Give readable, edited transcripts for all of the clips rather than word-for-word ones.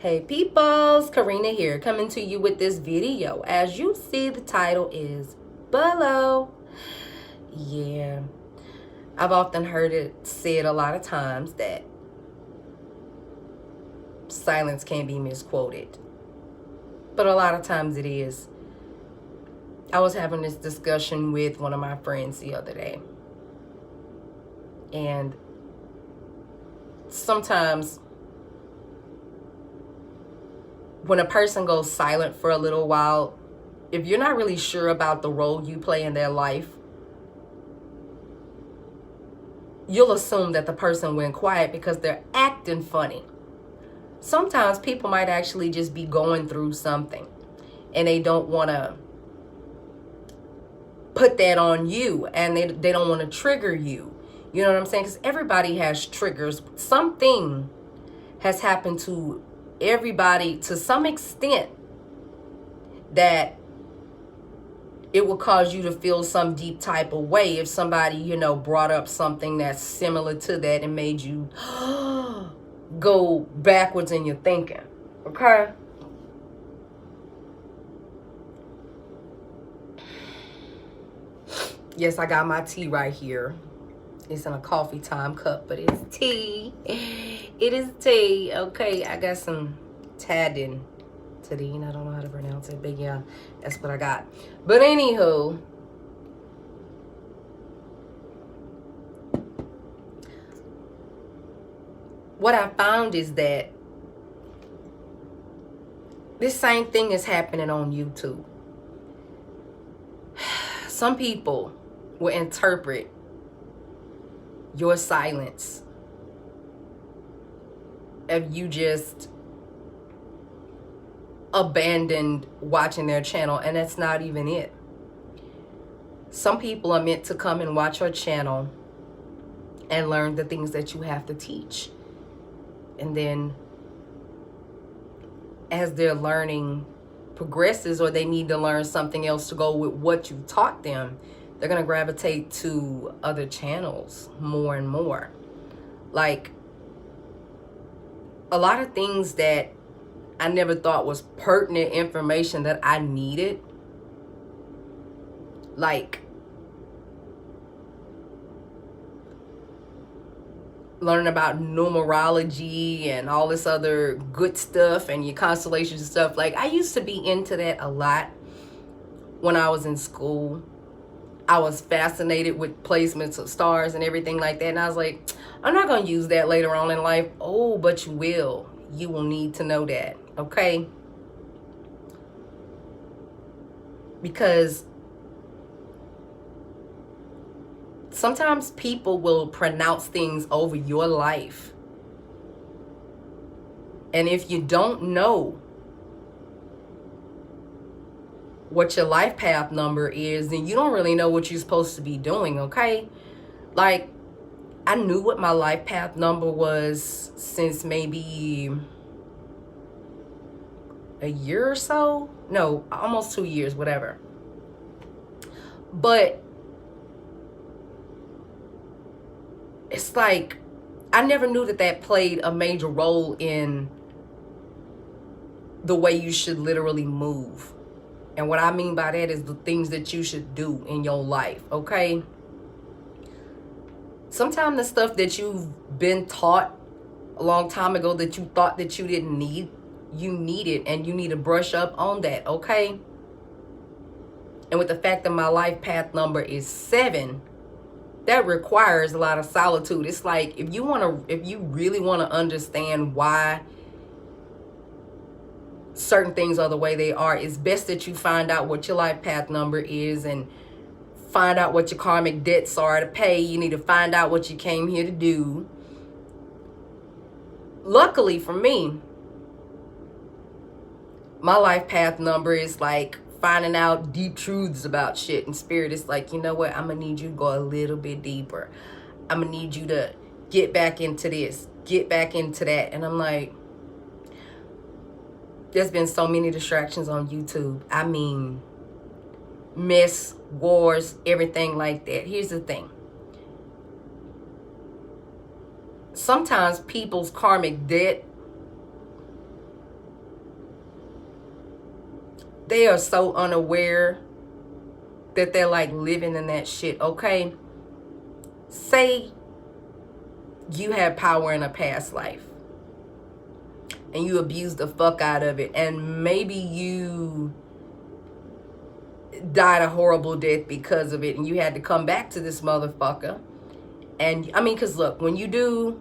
Hey peoples, Karina here, coming to you with this video. As you see, the title is below. Yeah, I've often heard it said a lot of times that silence can be misquoted, but a lot of times it is. I was having this discussion with one of my friends the other day, and sometimes when a person goes silent for a little while, if you're not really sure about the role you play in their life, you'll assume that the person went quiet because they're acting funny. Sometimes people might actually just be going through something and they don't want to put that on you, and they don't want to trigger you. You know what I'm saying? Because everybody has triggers. Something has happened to everybody to some extent that it will cause you to feel some deep type of way if somebody, brought up something that's similar to that and made you go backwards in your thinking. Okay? Yes, I got my tea right here. It's in a coffee time cup, but it's tea. It is tea. Okay, I got some Tadin. Tadine, I don't know how to pronounce it, but yeah, that's what I got. But anywho, what I found is that this same thing is happening on YouTube. Some people will interpret your silence if you just abandoned watching their channel, and that's not even it. Some people are meant to come and watch your channel and learn the things that you have to teach, and then as their learning progresses, or they need to learn something else to go with what you taught them, they're going to gravitate to other channels more and more. Like, a lot of things that I never thought was pertinent information that I needed, like learning about numerology and all this other good stuff and your constellations and stuff. Like, I used to be into that a lot when I was in school. I was fascinated with placements of stars and everything like that. And I was like, I'm not going to use that later on in life. Oh, but you will. You will need to know that, okay? Because sometimes people will pronounce things over your life. And if you don't know what your life path number is, then you don't really know what you're supposed to be doing, okay? Like, I knew what my life path number was since maybe a year or so. No, almost 2 years, whatever. But it's like, I never knew that played a major role in the way you should literally move. And what I mean by that is the things that you should do in your life, okay? Sometimes the stuff that you've been taught a long time ago that you thought that you didn't need, you need it, and you need to brush up on that, okay? And with the fact that my life path number is 7, that requires a lot of solitude. It's like, if you really want to understand why certain things are the way they are, it's best that you find out what your life path number is and find out what your karmic debts are to pay. You need to find out what you came here to do. Luckily for me, my life path number is like finding out deep truths about shit, and spirit is like, you know what, I'm gonna need you to go a little bit deeper. I'm gonna need you to get back into this, get back into that. And I'm like, there's been so many distractions on YouTube. I mean, mess, wars, everything like that. Here's the thing. Sometimes people's karmic debt they are so unaware that they're like living in that shit, okay? Say you had power in a past life and you abused the fuck out of it, and maybe you died a horrible death because of it, and you had to come back to this motherfucker. And I mean, because look, when you do,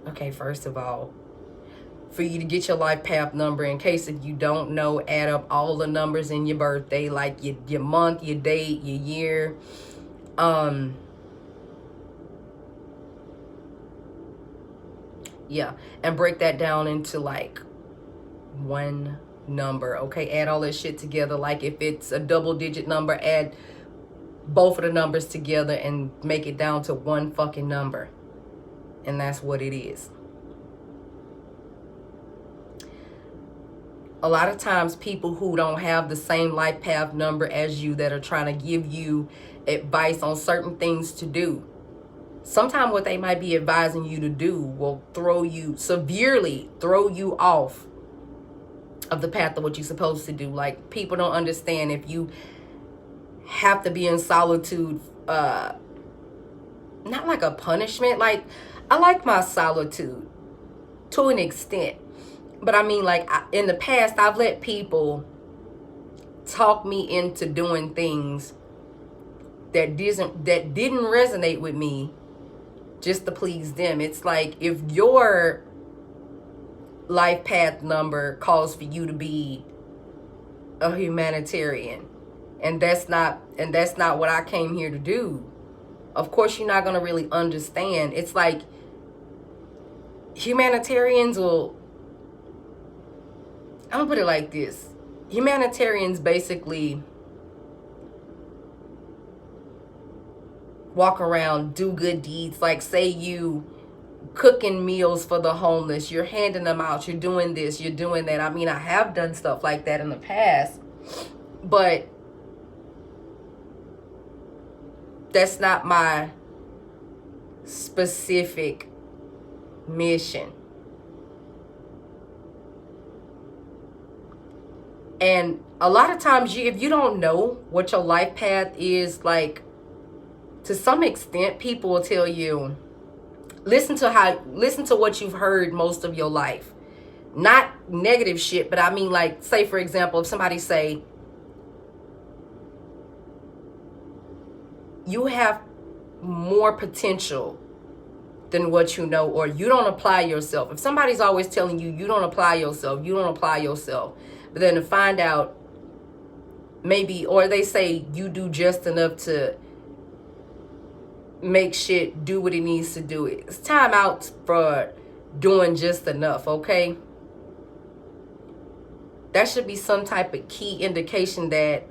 okay, first of all, for you to get your life path number, in case if you don't know, add up all the numbers in your birthday, like your month, your date, your year. Yeah, and break that down into like one number, okay? Add all this shit together. Like if it's a double digit number, add both of the numbers together and make it down to one fucking number. And that's what it is. A lot of times people who don't have the same life path number as you, that are trying to give you advice on certain things to do, sometimes what they might be advising you to do will severely throw you off of the path of what you're supposed to do. Like, people don't understand, if you have to be in solitude, not like a punishment. Like, I like my solitude to an extent, but I mean, like, in the past, I've let people talk me into doing things that didn't resonate with me, just to please them. It's like, if your life path number calls for you to be a humanitarian, and that's not what I came here to do, of course you're not going to really understand. It's like, humanitarians will, I'm gonna put it like this: humanitarians basically walk around, do good deeds. Like, say you cooking meals for the homeless, you're handing them out, you're doing this, you're doing that. I mean, I have done stuff like that in the past, but that's not my specific mission. And a lot of times, if you don't know what your life path is, like, to some extent, people will tell you, listen to what you've heard most of your life. Not negative shit, but I mean, like, say, for example, if somebody say, you have more potential than what you know, or you don't apply yourself. If somebody's always telling you, you don't apply yourself, but then to find out, maybe, or they say you do just enough to make shit do what it needs to do. It's time out for doing just enough, okay? That should be some type of key indication that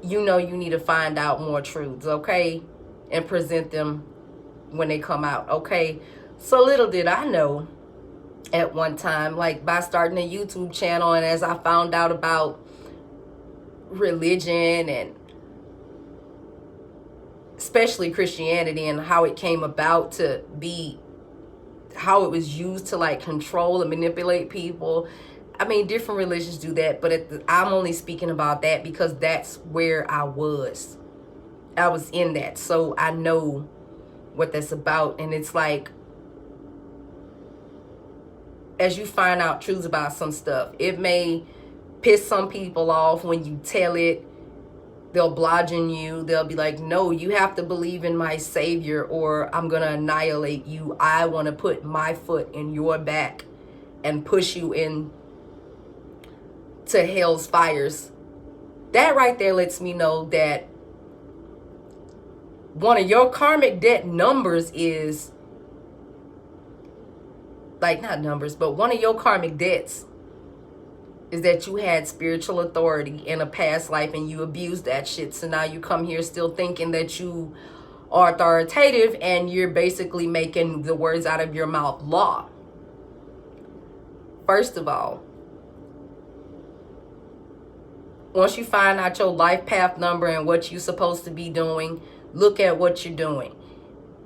you know you need to find out more truths, okay? And present them when they come out, okay? So little did I know at one time, like, by starting a YouTube channel, and as I found out about religion, and especially Christianity, and how it came about to be, how it was used to, like, control and manipulate people. I mean, different religions do that, but I'm only speaking about that because that's where I was in that, so I know what that's about. And it's like, as you find out truths about some stuff, it may piss some people off when you tell it. They'll bludgeon you. They'll be like, no, you have to believe in my savior, or I'm going to annihilate you. I want to put my foot in your back and push you in to hell's fires. That right there lets me know that one of your karmic debt numbers is, like, not numbers, but one of your karmic debts is that you had spiritual authority in a past life and you abused that shit. So now you come here still thinking that you are authoritative, and you're basically making the words out of your mouth law. First of all, once you find out your life path number and what you're supposed to be doing, look at what you're doing.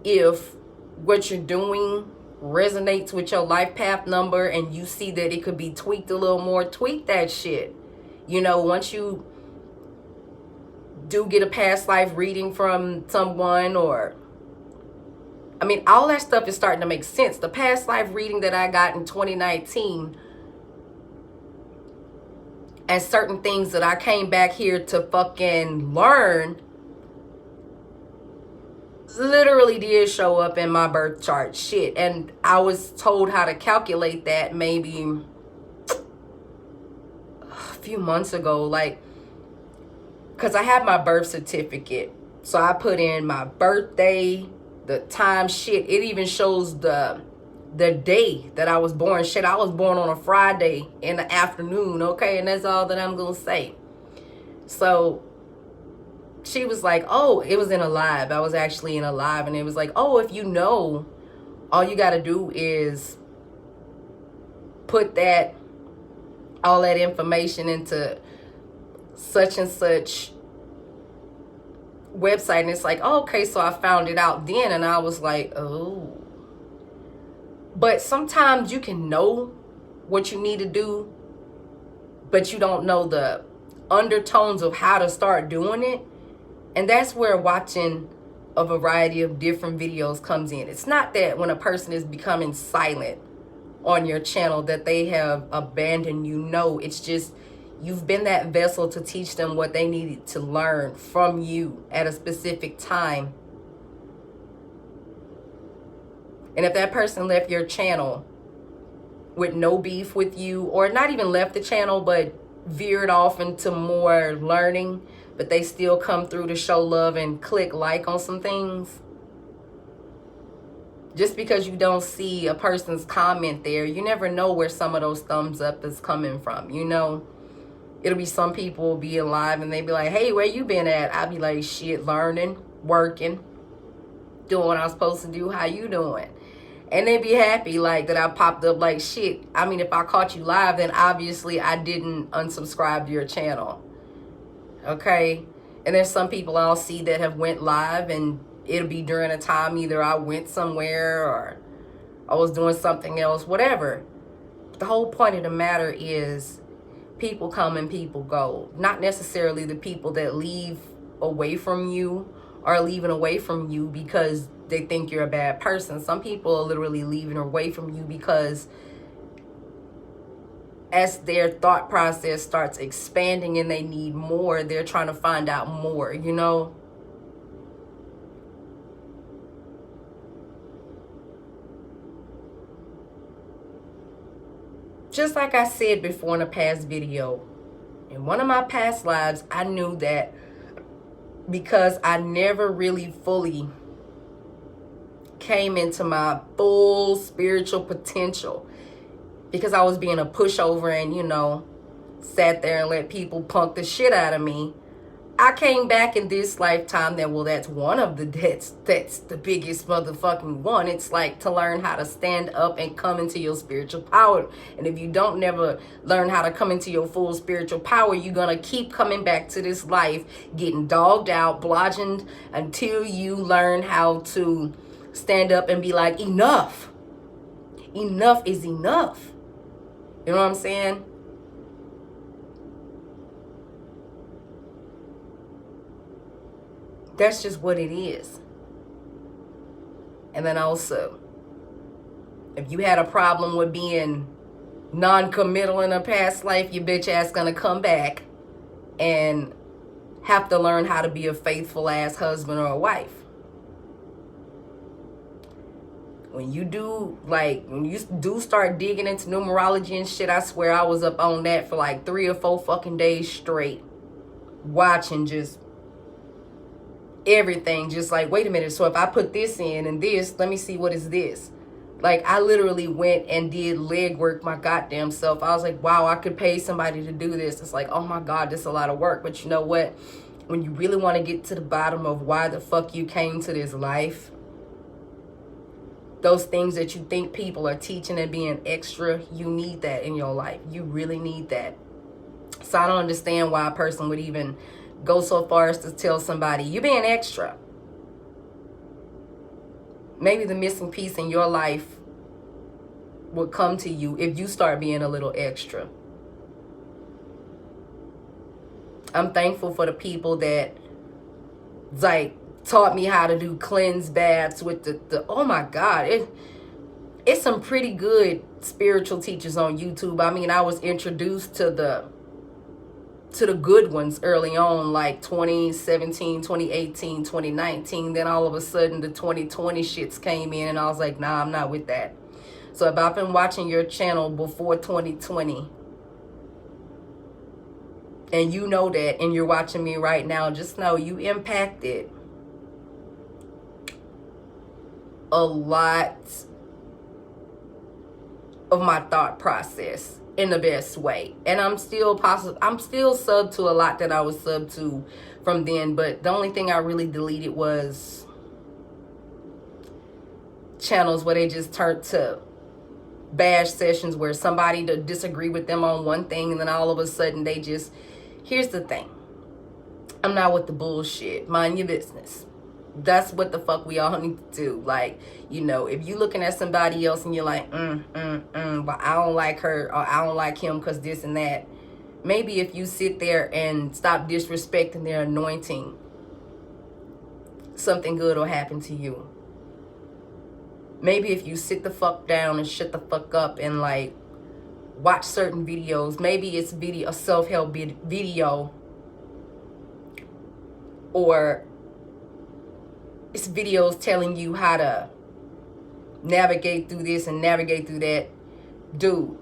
If what you're doing resonates with your life path number and you see that it could be tweaked a little more, tweak that shit. You know, once you do get a past life reading from someone, or I mean, all that stuff is starting to make sense. The past life reading that I got in 2019 and certain things that I came back here to fucking learn literally did show up in my birth chart. Shit. And I was told how to calculate that maybe a few months ago, like, because I have my birth certificate. So I put in my birthday, the time, shit. It even shows the day that I was born. Shit, I was born on a Friday in the afternoon, okay? And that's all that I'm gonna say. So she was like, oh, it was in a live. I was actually in a live, and it was like, oh, if you know, all you gotta do is put that, all that information into such and such website. And it's like, oh, okay, so I found it out then, and I was like, oh. But sometimes you can know what you need to do, but you don't know the undertones of how to start doing it. And that's where watching a variety of different videos comes in. It's not that when a person is becoming silent on your channel that they have abandoned you. No, it's just you've been that vessel to teach them what they needed to learn from you at a specific time. And if that person left your channel with no beef with you, or not even left the channel, but veered off into more learning, but they still come through to show love and click like on some things, just because you don't see a person's comment there, you never know where some of those thumbs up is coming from. You know, it'll be some people be alive and they be like, hey, where you been at? I'll be like, shit, learning, working, doing what I'm supposed to do. How you doing? And they be happy like that I popped up. Like, shit, I mean, if I caught you live, then obviously I didn't unsubscribe to your channel. Okay? And there's some people I'll see that have went live, and it'll be during a time either I went somewhere or I was doing something else, whatever. But the whole point of the matter is people come and people go. Not necessarily the people that leave away from you are leaving away from you because they think you're a bad person. Some people are literally leaving away from you because as their thought process starts expanding and they need more, they're trying to find out more, you know? Just like I said before in a past video, in one of my past lives, I knew that because I never really fully came into my full spiritual potential, because I was being a pushover and, you know, sat there and let people punk the shit out of me. I came back in this lifetime that, well, that's one of the debts. That's the biggest motherfucking one. It's like to learn how to stand up and come into your spiritual power. And if you don't never learn how to come into your full spiritual power, you're going to keep coming back to this life, getting dogged out, bludgeoned, until you learn how to stand up and be like, enough. Enough is enough. You know what I'm saying? That's just what it is. And then also, if you had a problem with being non-committal in a past life, your bitch ass gonna come back and have to learn how to be a faithful ass husband or a wife. When you do, like, when you do start digging into numerology and shit, I swear I was up on that for like 3 or 4 fucking days straight, watching just everything. Just like, wait a minute, so if I put this in and this, let me see, what is this? Like, I literally went and did legwork my goddamn self. I was like, wow, I could pay somebody to do this. It's like, oh my God, this is a lot of work. But you know what? When you really want to get to the bottom of why the fuck you came to this life, those things that you think people are teaching and being extra, you need that in your life. You really need that. So I don't understand why a person would even go so far as to tell somebody, you're being extra. Maybe the missing piece in your life would come to you if you start being a little extra. I'm thankful for the people that like taught me how to do cleanse baths with the oh my God, it's some pretty good spiritual teachers on YouTube. I mean, I was introduced to the good ones early on, like 2017, 2018, 2019. Then all of a sudden the 2020 shits came in and I was like, nah, I'm not with that. So if I've been watching your channel before 2020 and you know that and you're watching me right now, just know you impacted a lot of my thought process in the best way. And I'm still sub to a lot that I was sub to from then, but the only thing I really deleted was channels where they just turned to bash sessions where somebody to disagree with them on one thing and then all of a sudden they just, here's the thing, I'm not with the bullshit. Mind your business. That's what the fuck we all need to do. Like, you know, if you looking at somebody else and you're like, but I don't like her or I don't like him because this and that. Maybe if you sit there and stop disrespecting their anointing, something good will happen to you. Maybe if you sit the fuck down and shut the fuck up and like watch certain videos, maybe it's a self-help video, or it's videos telling you how to navigate through this and navigate through that. Dude,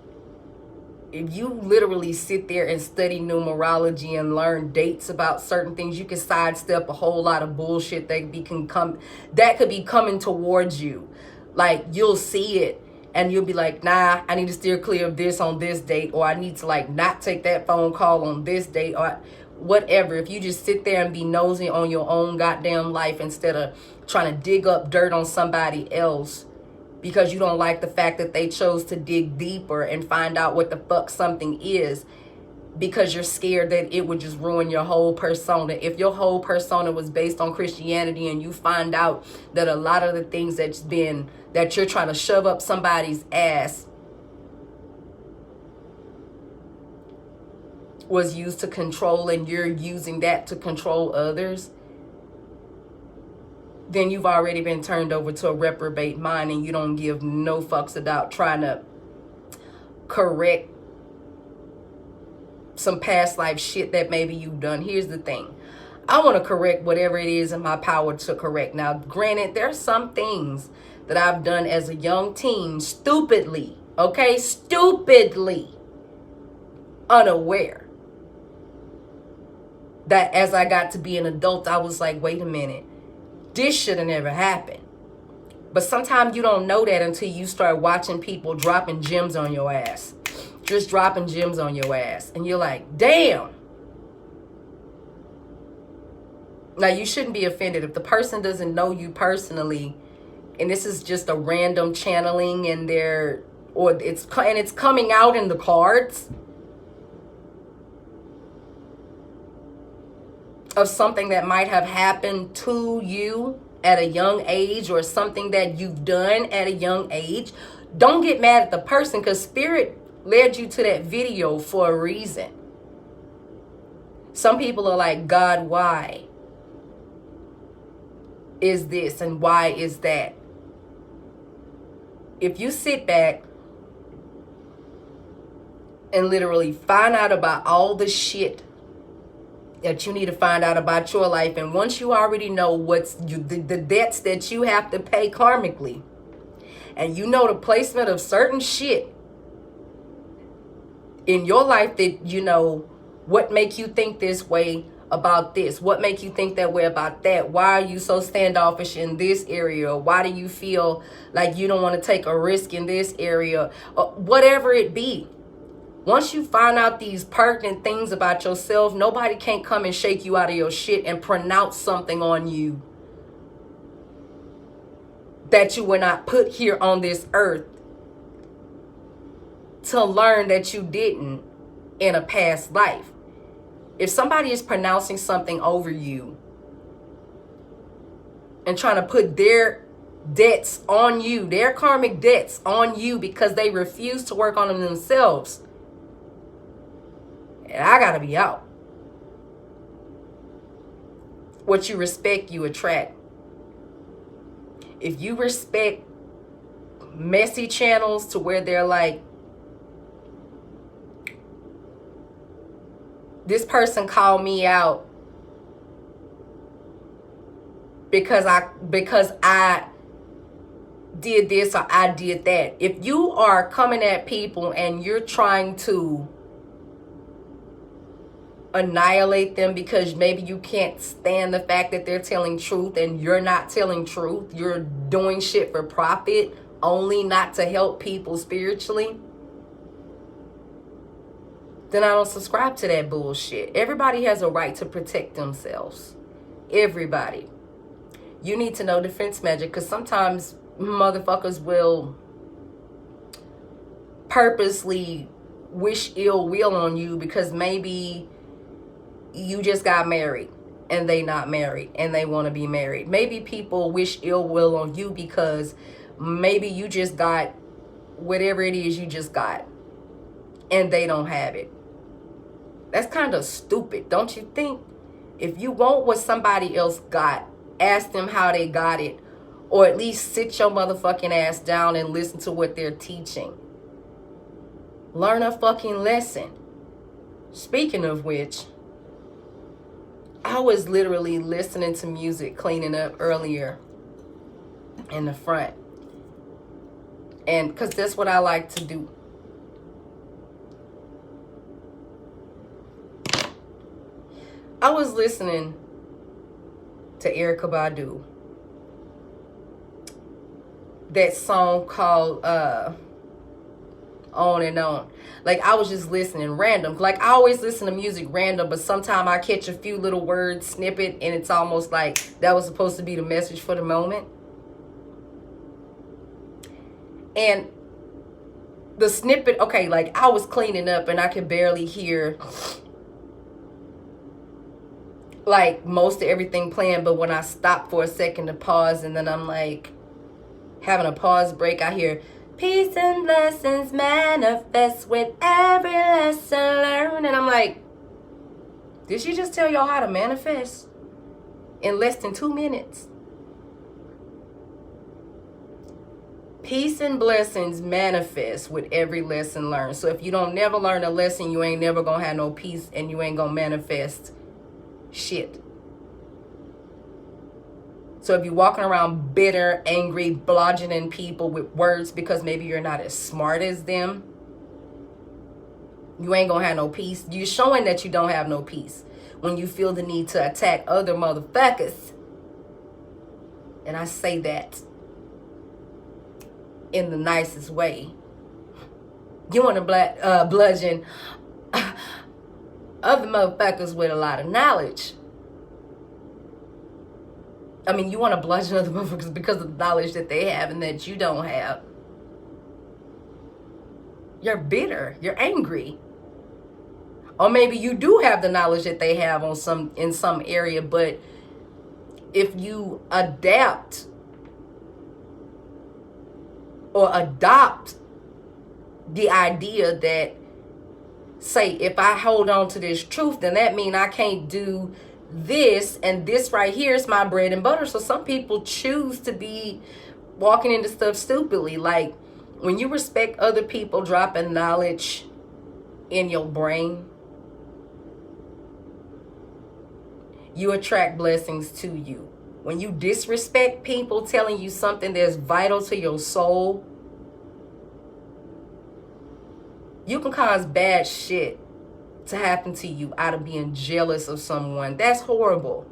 if you literally sit there and study numerology and learn dates about certain things, you can sidestep a whole lot of bullshit that could be coming towards you. Like, you'll see it and you'll be like, nah, I need to steer clear of this on this date, or I need to like not take that phone call on this date, or whatever. If you just sit there and be nosy on your own goddamn life instead of trying to dig up dirt on somebody else because you don't like the fact that they chose to dig deeper and find out what the fuck something is, because you're scared that it would just ruin your whole persona. If your whole persona was based on Christianity and you find out that a lot of the things that you're trying to shove up somebody's ass was used to control, and you're using that to control others, then you've already been turned over to a reprobate mind, and you don't give no fucks about trying to correct some past life shit that maybe you've done. Here's the thing. I want to correct whatever it is in my power to correct. Now, granted, there's some things that I've done as a young teen stupidly, okay? Stupidly unaware. That as I got to be an adult, I was like, wait a minute, this should have never happened. But sometimes you don't know that until you start watching people dropping gems on your ass. Just dropping gems on your ass. And you're like, damn. Now, you shouldn't be offended if the person doesn't know you personally, and this is just a random channeling and it's coming out in the cards of something that might have happened to you at a young age, or something that you've done at a young age. Don't get mad at the person, because spirit led you to that video for a reason. Some people are like, God, why is this and why is that? If you sit back and literally find out about all the shit that you need to find out about your life, and once you already know the debts that you have to pay karmically, and you know the placement of certain shit in your life, that you know what make you think this way about this, what make you think that way about that, why are you so standoffish in this area, or why do you feel like you don't want to take a risk in this area, or whatever it be. Once you find out these pertinent things about yourself, nobody can't come and shake you out of your shit and pronounce something on you that you were not put here on this earth to learn that you didn't in a past life. If somebody is pronouncing something over you and trying to put their debts on you, their karmic debts on you, because they refuse to work on them themselves. And I gotta be out. What you respect, you attract. If you respect messy channels to where they're like, this person called me out because I did this or I did that. If you are coming at people and you're trying to annihilate them because maybe you can't stand the fact that they're telling truth and you're not telling truth, you're doing shit for profit only, not to help people spiritually, then I don't subscribe to that bullshit. Everybody has a right to protect themselves. Everybody. You need to know defense magic, because sometimes motherfuckers will purposely wish ill will on you because maybe you just got married and they not married and they want to be married. Maybe people wish ill will on you because maybe you just got whatever it is you just got and they don't have it. That's kind of stupid, don't you think? If you want what somebody else got, ask them how they got it, or at least sit your motherfucking ass down and listen to what they're teaching. Learn a fucking lesson. Speaking of which, I was literally listening to music cleaning up earlier in the front. And because that's what I like to do. I was listening to Erykah Badu. That song called On and On. Like, I was just listening random. Like, I always listen to music random, but sometimes I catch a few little words snippet and it's almost like that was supposed to be the message for the moment. And the snippet, okay, like I was cleaning up and I could barely hear like most of everything playing, but when I stopped for a second to pause and then I'm like having a pause break, I hear peace and blessings manifest with every lesson learned. And I'm like, did she just tell y'all how to manifest in less than 2 minutes? Peace and blessings manifest with every lesson learned. So if you don't never learn a lesson, you ain't never gonna have no peace and you ain't gonna manifest shit. So if you're walking around bitter, angry, bludgeoning people with words because maybe you're not as smart as them, you ain't gonna have no peace. You're showing that you don't have no peace when you feel the need to attack other motherfuckers. And I say that in the nicest way. You want to bludgeon other motherfuckers with a lot of knowledge. I mean, you want to bludgeon other motherfuckers because of the knowledge that they have and that you don't have. You're bitter. You're angry. Or maybe you do have the knowledge that they have in some area, but if you adapt or adopt the idea that, say, if I hold on to this truth, then that means I can't do this, and this right here is my bread and butter. So some people choose to be walking into stuff stupidly. Like, when you respect other people dropping knowledge in your brain, you attract blessings to you. When you disrespect people telling you something that's vital to your soul, you can cause bad shit to happen to you out of being jealous of someone. That's horrible.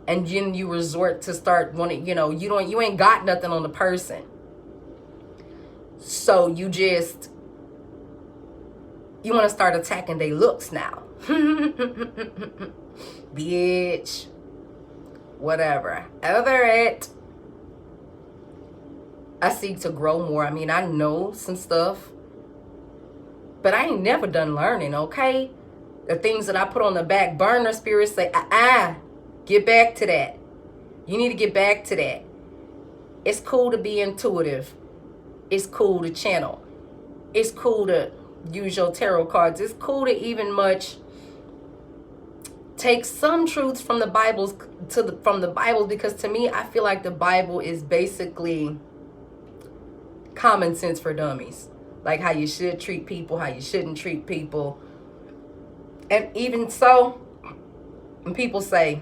And then you resort to start wanting, you ain't got nothing on the person. So you want to start attacking their looks now. Bitch. Whatever. Over it. I seek to grow more. I mean, I know some stuff, but I ain't never done learning, okay? The things that I put on the back burner, spirit say, get back to that. You need to get back to that. It's cool to be intuitive. It's cool to channel. It's cool to use your tarot cards. It's cool to even much take some truths from the Bibles from the Bible, because to me, I feel like the Bible is basically common sense for dummies. Like how you should treat people, how you shouldn't treat people. And even so, when people say,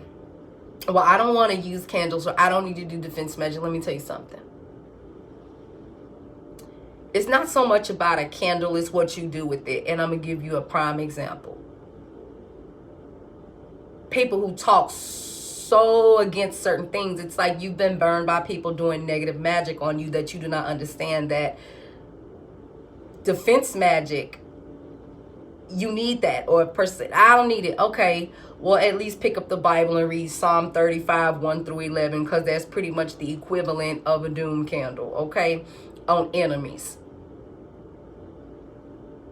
well, I don't want to use candles, or I don't need to do defense magic, let me tell you something. It's not so much about a candle, it's what you do with it. And I'm going to give you a prime example. People who talk so against certain things, it's like you've been burned by people doing negative magic on you, that you do not understand that defense magic, you need that. Or a person, I don't need it. Okay, well, at least pick up the Bible and read Psalm 35, 1 through 11, because that's pretty much the equivalent of a doom candle, okay, on enemies.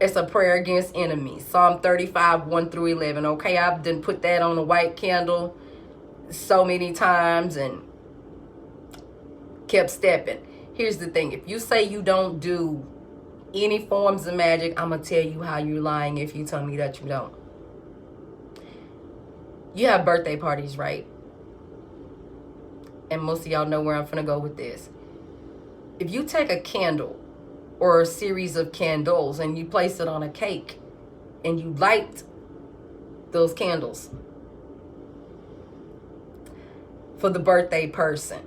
It's a prayer against enemies. Psalm 35, 1 through 11. Okay, I've done put that on a white candle so many times and kept stepping. Here's the thing. If you say you don't do any forms of magic, I'm going to tell you how you're lying if you tell me that you don't. You have birthday parties, right? And most of y'all know where I'm going to go with this. If you take a candle or a series of candles and you place it on a cake and you light those candles for the birthday person,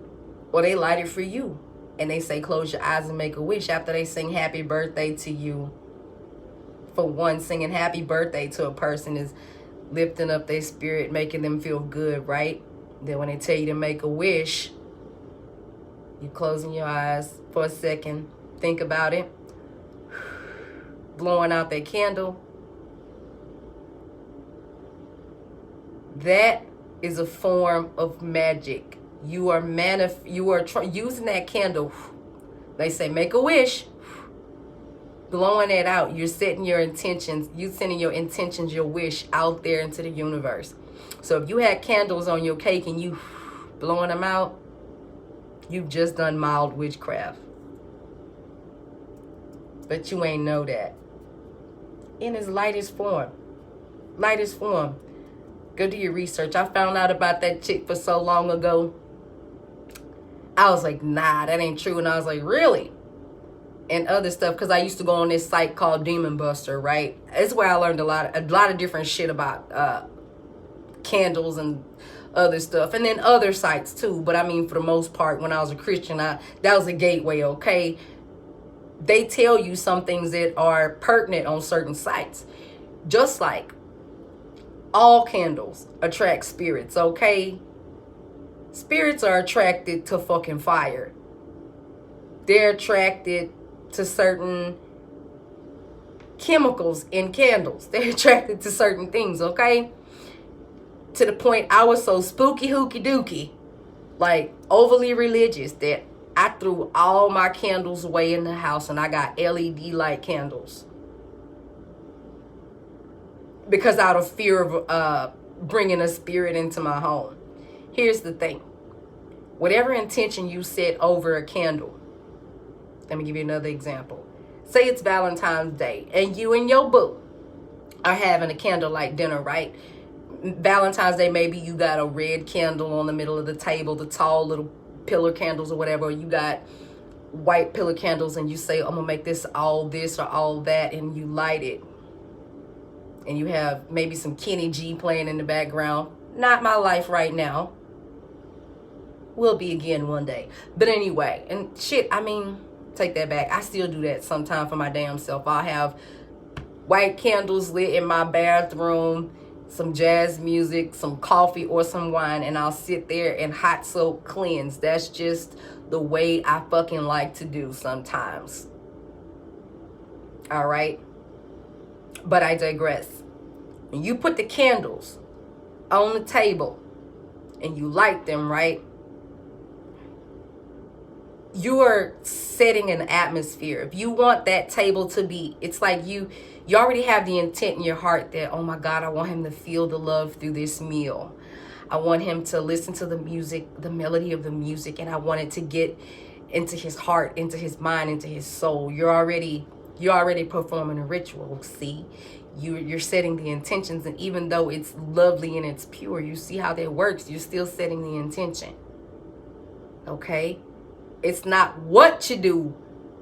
or they light it for you and they say close your eyes and make a wish after they sing happy birthday to you. For one, singing happy birthday to a person is lifting up their spirit, making them feel good, right? Then when they tell you to make a wish, you closing your eyes for a second, think about it, blowing out that candle. That is a form of magic. You are using that candle. They say make a wish. Blowing it out, you're setting your intentions. You sending your intentions, your wish out there into the universe. So if you had candles on your cake and you blowing them out, you've just done mild witchcraft. But you ain't know that. In its lightest form. Lightest form. Go do your research. I found out about that chick for so long ago. I was like, nah, that ain't true. And I was like, really? And other stuff, because I used to go on this site called Demon Buster, right? It's where I learned a lot of different shit about candles and other stuff, and then other sites too. But I mean, for the most part, when I was a Christian, that was a gateway. Okay, they tell you some things that are pertinent on certain sites, just like all candles attract spirits. Okay, spirits are attracted to fucking fire. They're attracted to certain chemicals in candles. They're attracted to certain things, okay? To the point I was so spooky hooky dooky, like overly religious, that I threw all my candles away in the house and I got LED light candles. Because out of fear of bringing a spirit into my home. Here's the thing. Whatever intention you set over a candle, let me give you another example. Say it's Valentine's Day and you and your boo are having a candlelight dinner, right? Valentine's Day, maybe you got a red candle on the middle of the table, the tall little pillar candles or whatever, or you got white pillar candles and you say, I'm gonna make this or all that, and you light it. And you have maybe some Kenny G playing in the background. Not my life right now. Will be again one day. But anyway, and shit, I mean, take that back. I still do that sometime for my damn self. I'll have white candles lit in my bathroom, some jazz music, some coffee or some wine, and I'll sit there and hot soap cleanse. That's just the way I fucking like to do sometimes. All right? But I digress. When you put the candles on the table and you light them, right? You are setting an atmosphere. If you want that table to be, it's like you already have the intent in your heart that, oh my God, I want him to feel the love through this meal. I want him to listen to the music, the melody of the music, and I want it to get into his heart, into his mind, into his soul. You're already performing a ritual. See, you're setting the intentions, and even though it's lovely and it's pure, you see how that works. You're still setting the intention. Okay, it's not what you do.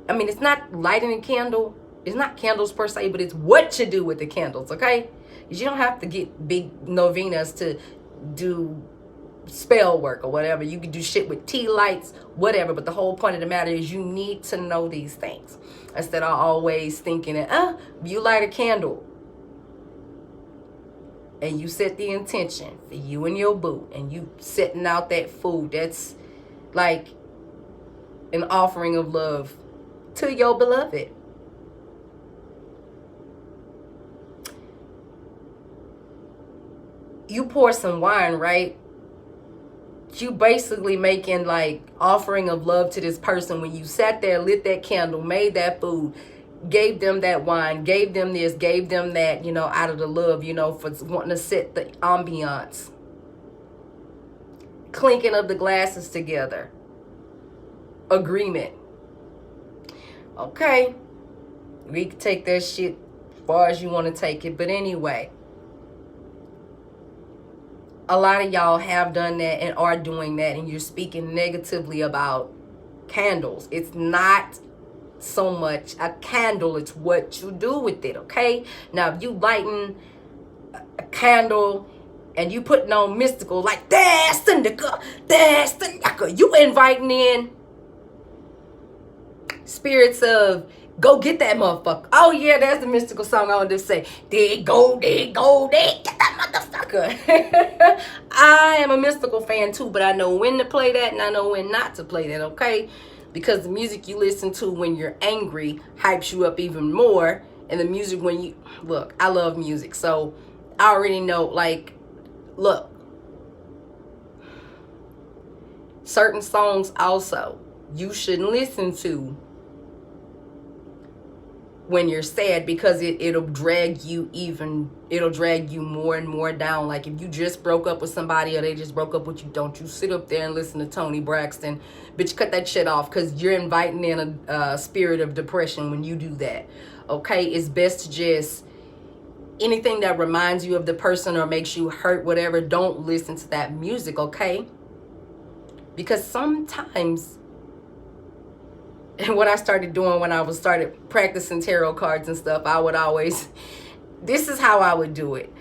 I mean, it's not lighting a candle. It's not candles per se, but it's what you do with the candles. Okay, because you don't have to get big novenas to do spell work or whatever. You can do shit with tea lights, whatever. But the whole point of the matter is you need to know these things instead of always thinking that you light a candle and you set the intention for you and your boo, and you setting out that food that's like an offering of love to your beloved. You pour some wine, right? You basically making like offering of love to this person when you sat there, lit that candle, made that food, gave them that wine, gave them this, gave them that, out of the love, for wanting to set the ambiance. Clinking of the glasses together. Agreement. Okay. We can take that shit as far as you want to take it. But anyway, a lot of y'all have done that and are doing that, and you're speaking negatively about candles. It's not so much a candle, it's what you do with it, okay? Now, if you lighting a candle and you putting on mystical, like, that's the nigga, you inviting in spirits of, go get that motherfucker. Oh, yeah, that's the mystical song I want to say. There go, get that motherfucker. I am a mystical fan too, but I know when to play that and I know when not to play that, okay? Because the music you listen to when you're angry hypes you up even more. And the music when you, look, I love music. So I already know, like, look, certain songs also you shouldn't listen to when you're sad, because it'll drag you more and more down. Like if you just broke up with somebody or they just broke up with you, don't you sit up there and listen to Toni Braxton. Bitch, cut that shit off, because you're inviting in a spirit of depression when you do that. Okay, it's best to just, anything that reminds you of the person or makes you hurt, whatever, don't listen to that music, okay? Because sometimes, and what I started doing when I started practicing tarot cards and stuff, I would always, this is how I would do it.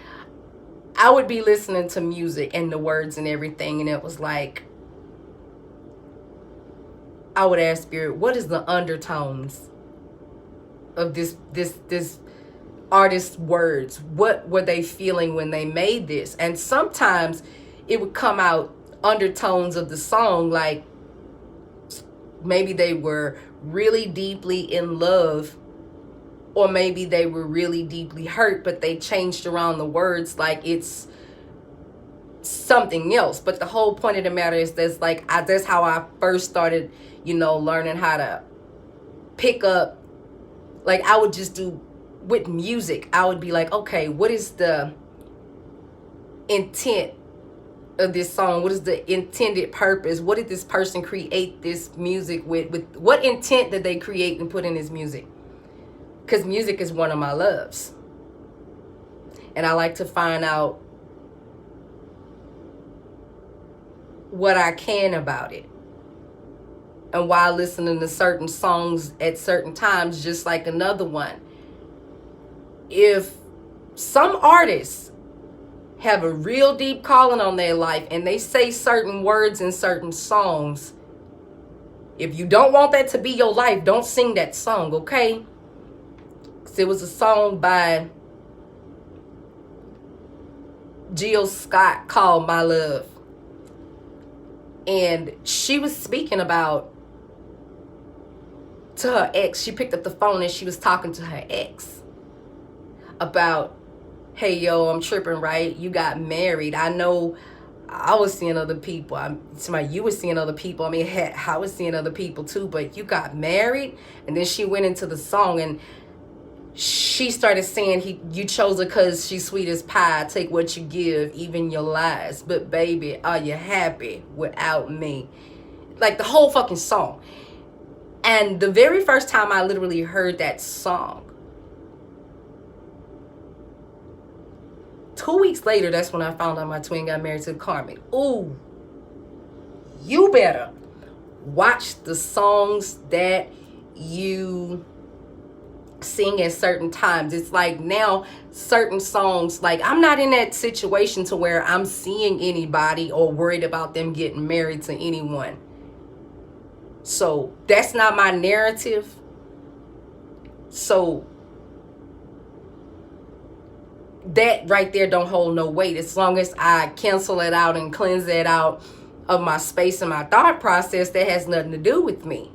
I would be listening to music and the words and everything, and it was like, I would ask Spirit, what is the undertones of this artist's words? What were they feeling when they made this? And sometimes it would come out undertones of the song, like maybe they were really deeply in love, or maybe they were really deeply hurt, but they changed around the words like it's something else. But the whole point of the matter is that's how I first started, learning how to pick up. Like I would just do with music, I would be like, okay, what is the intent of this song? What is the intended purpose? What did this person create this music with what intent did they create and put in this music? Because music is one of my loves, and I like to find out what I can about it, and while listening to certain songs at certain times. Just like another one, if some artists have a real deep calling on their life and they say certain words in certain songs, if you don't want that to be your life, don't sing that song, okay? Because it was a song by Jill Scott called My Love, and she was speaking about to her ex. She picked up the phone and she was talking to her ex about, hey, yo, I'm tripping, right? You got married. I know I was seeing other people. You were seeing other people. I mean, heck, I was seeing other people too, but you got married. And then she went into the song and she started saying, you chose her because she's sweet as pie. Take what you give, even your lies. But baby, are you happy without me? Like the whole fucking song. And the very first time I literally heard that song, 2 weeks later, that's when I found out my twin got married to Carmen. Ooh, you better watch the songs that you sing at certain times. It's like now certain songs, like I'm not in that situation to where I'm seeing anybody or worried about them getting married to anyone. So that's not my narrative. So that right there don't hold no weight as long as I cancel it out and cleanse it out of my space and my thought process. That has nothing to do with me.